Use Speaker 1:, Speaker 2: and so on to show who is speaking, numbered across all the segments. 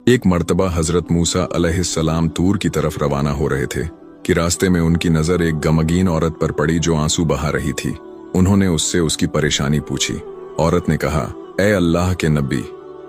Speaker 1: एक मर्तबा हजरत मूसा अलैहिस्सलाम तूर की तरफ रवाना हो रहे थे कि रास्ते में उनकी नजर एक गमगीन औरत पर पड़ी जो आंसू बहा रही थी। उन्होंने उससे उसकी परेशानी पूछी। औरत ने कहा, ए अल्लाह के नबी,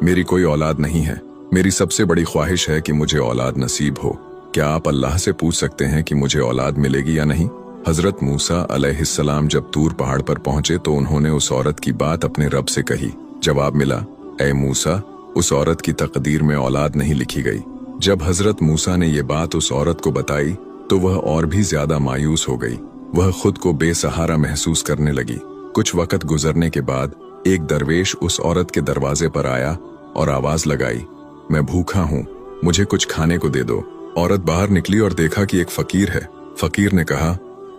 Speaker 1: मेरी कोई औलाद नहीं है। मेरी सबसे बड़ी ख्वाहिश है कि मुझे औलाद नसीब हो। क्या आप अल्लाह से पूछ सकते हैं कि मुझे औलाद मिलेगी या नहीं? हजरत मूसा अलैहिस्सलाम जब तूर पहाड़ पर पहुंचे तो उन्होंने उस औरत की बात अपने रब से कही। जवाब मिला, ए मूसा, उस औरत की तकदीर में औलाद नहीं लिखी गई। जब हजरत मूसा ने ये बात उस औरत को बताई तो वह और भी ज्यादा मायूस हो गई। वह खुद को बेसहारा महसूस करने लगी। कुछ वक्त गुजरने के बाद एक दरवेश उस औरत के दरवाजे पर आया और आवाज लगाई, मैं भूखा हूँ, मुझे कुछ खाने को दे दो। औरत बाहर निकली और देखा कि एक फकीर है। फकीर ने कहा,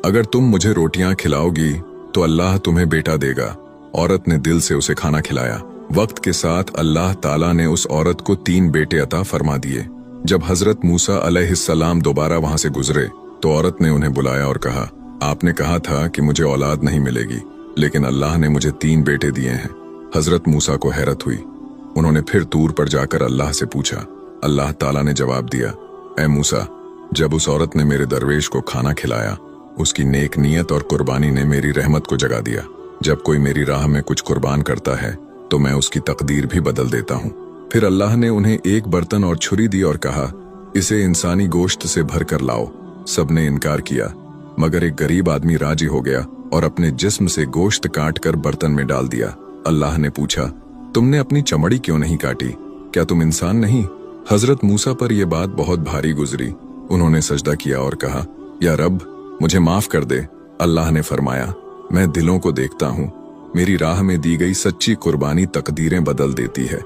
Speaker 1: अगर तुम मुझे रोटियां खिलाओगी तो अल्लाह तुम्हें बेटा देगा। औरत ने दिल से उसे खाना खिलाया। वक्त के साथ अल्लाह ताला ने उस औरत को 3 बेटे अता फरमा दिए। जब हजरत मूसा अलैहिस्सलाम दोबारा वहां से गुजरे तो औरत ने उन्हें बुलाया और कहा, आपने कहा था कि मुझे औलाद नहीं मिलेगी, लेकिन अल्लाह ने मुझे 3 बेटे दिए हैं। हजरत मूसा को हैरत हुई। उन्होंने फिर तूर पर जाकर अल्लाह से पूछा। अल्लाह ताला ने जवाब दिया, ए मूसा, जब उस औरत ने मेरे दरवेश को खाना खिलाया, उसकी नेक नीयत और कुर्बानी ने मेरी रहमत को जगा दिया। जब कोई मेरी राह में कुछ कुर्बान करता है तो मैं उसकी तकदीर भी बदल देता हूँ। फिर अल्लाह ने उन्हें एक बर्तन और छुरी दी और कहा, इसे इंसानी गोश्त से भर कर लाओ। सबने इनकार किया, मगर एक गरीब आदमी राजी हो गया और अपने जिस्म से गोश्त काट कर बर्तन में डाल दिया। अल्लाह ने पूछा, तुमने अपनी चमड़ी क्यों नहीं काटी? क्या तुम इंसान नहीं? हजरत मूसा पर यह बात बहुत भारी गुजरी। उन्होंने सजदा किया और कहा, या रब, मुझे माफ कर दे। अल्लाह ने फरमाया, मैं दिलों को देखता हूँ। मेरी राह में दी गई सच्ची कुर्बानी तकदीरें बदल देती है।